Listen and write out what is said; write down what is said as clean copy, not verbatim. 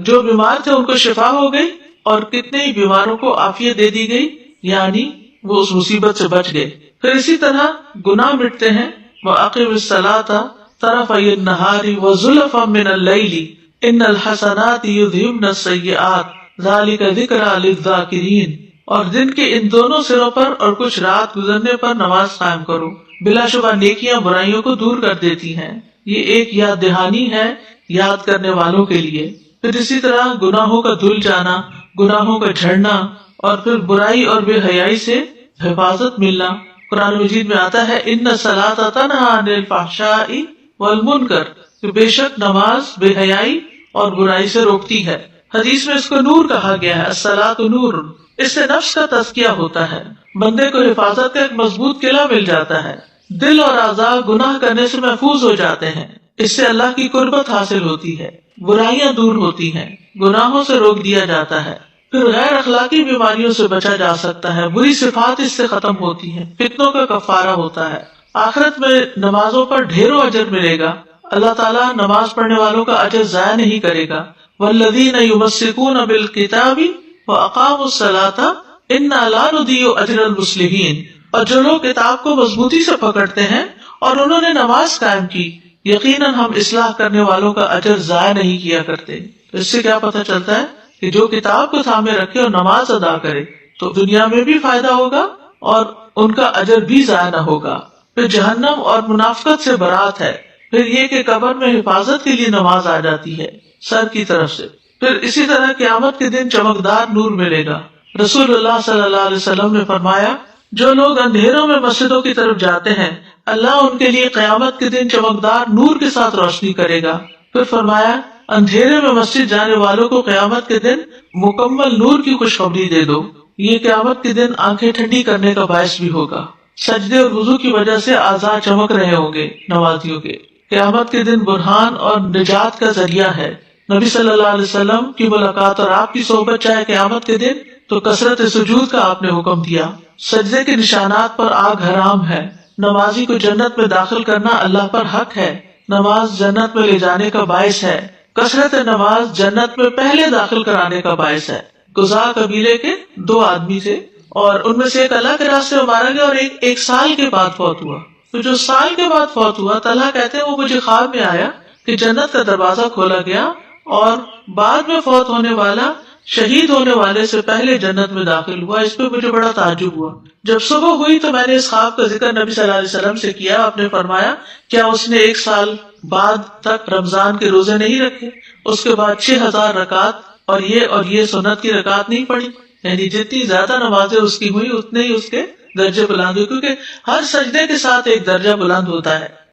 جو بیمار تھے ان کو شفا ہو گئی اور کتنے ہی بیماروں کو عافیت دے دی گئی، یعنی وہ اس مصیبت سے بچ گئے۔ پھر اسی طرح گناہ مٹتے ہیں، وَأَقِمِ الصَّلَاةَ طَرَفَيِ النَّهَارِ وَزُلَفًا مِنَ اللَّيْلِ إِنَّ الْحَسَنَاتِ يُذْهِبْنَ السَّيِّئَاتِ ذَلِكَ ذِكْرَىٰ لِلذَّاكِرِينَ، اور دن کے ان دونوں سروں پر اور کچھ رات گزرنے پر نماز قائم کرو، بلا شبہ نیکیاں برائیوں کو دور کر دیتی ہیں، یہ ایک یاد دہانی ہے یاد کرنے والوں کے لیے۔ پھر اسی طرح گناہوں کا دھل جانا، گناہوں کا جھڑنا، اور پھر برائی اور بے حیائی سے حفاظت ملنا۔ قرآن مجید میں آتا ہے ان الصلاۃ تنہی عن الفحشاء والمنکر، کہ بے شک نماز بے حیائی اور برائی سے روکتی ہے۔ حدیث میں اس کو نور کہا گیا ہے، الصلاۃ نور، اس سے نفس کا تزکیہ ہوتا ہے، بندے کو حفاظت کا ایک مضبوط قلعہ مل جاتا ہے، دل اور اعضاء گناہ کرنے سے محفوظ ہو جاتے ہیں، اس سے اللہ کی قربت حاصل ہوتی ہے، برائیاں دور ہوتی ہیں، گناہوں سے روک دیا جاتا ہے، پھر غیر اخلاقی بیماریوں سے بچا جا سکتا ہے، بری صفات اس سے ختم ہوتی ہیں، فتنوں کا کفارہ ہوتا ہے، آخرت میں نمازوں پر ڈھیروں اجر ملے گا، اللہ تعالیٰ نماز پڑھنے والوں کا اجر ضائع نہیں کرے گا۔ والذین یمسکون بالکتاب واقاموا الصلاۃ انا لا نضیع اجر المصلحین، اور جو لوگ کتاب کو مضبوطی سے پکڑتے ہیں اور انہوں نے نماز قائم کی، یقیناً ہم اصلاح کرنے والوں کا اجر ضائع نہیں کیا کرتے۔ اس سے کیا پتہ چلتا ہے کہ جو کتاب کو تھامے رکھے اور نماز ادا کرے تو دنیا میں بھی فائدہ ہوگا اور ان کا اجر بھی ضائع نہ ہوگا۔ پھر جہنم اور منافقت سے برات ہے، پھر یہ کہ قبر میں حفاظت کے لیے نماز آ جاتی ہے سر کی طرف سے، پھر اسی طرح قیامت کے دن چمکدار نور ملے گا۔ رسول اللہ صلی اللہ علیہ وسلم نے فرمایا جو لوگ اندھیروں میں مسجدوں کی طرف جاتے ہیں اللہ ان کے لیے قیامت کے دن چمکدار نور کے ساتھ روشنی کرے گا۔ پھر فرمایا اندھیرے میں مسجد جانے والوں کو قیامت کے دن مکمل نور کی خوشخبری دے دو، یہ قیامت کے دن آنکھیں ٹھنڈی کرنے کا باعث بھی ہوگا۔ سجدے اور وضو کی وجہ سے اعضاء چمک رہے ہوں گے نمازیوں کے۔ قیامت کے دن برہان اور نجات کا ذریعہ ہے۔ نبی صلی اللہ علیہ وسلم کی ملاقات اور آپ کی صحبت چاہے قیامت کے دن تو کثرت سجود کا آپ نے حکم دیا۔ سجدے کے نشانات پر آگ حرام ہے، نمازی کو جنت میں داخل کرنا اللہ پر حق ہے، نماز جنت میں لے جانے کا باعث ہے، کثرت نماز جنت میں پہلے داخل کرانے کا باعث ہے۔ قزاع قبیلے کے 2 آدمی تھے اور ان میں سے ایک اللہ کے راستے میں مارا گیا اور ایک سال کے بعد فوت ہوا۔ تو جو سال کے بعد فوت ہوا، طلحہ کہتے ہیں وہ مجھے خواب میں آیا کہ جنت کا دروازہ کھولا گیا اور بعد میں فوت ہونے والا شہید ہونے والے سے پہلے جنت میں داخل ہوا۔ اس پہ مجھے بڑا تعجب ہوا۔ جب صبح ہوئی تو میں نے اس خواب کا ذکر نبی صلی اللہ علیہ وسلم سے کیا۔ آپ نے فرمایا کیا اس نے 1 سال بعد تک رمضان کے روزے نہیں رکھے، اس کے بعد 6000 رکعت اور یہ سنت کی رکعت نہیں پڑھی؟ یعنی جتنی زیادہ نمازیں اس کی ہوئی اتنے ہی اس کے درجے بلند ہوئے، کیونکہ ہر سجدے کے ساتھ ایک درجہ بلند ہوتا ہے۔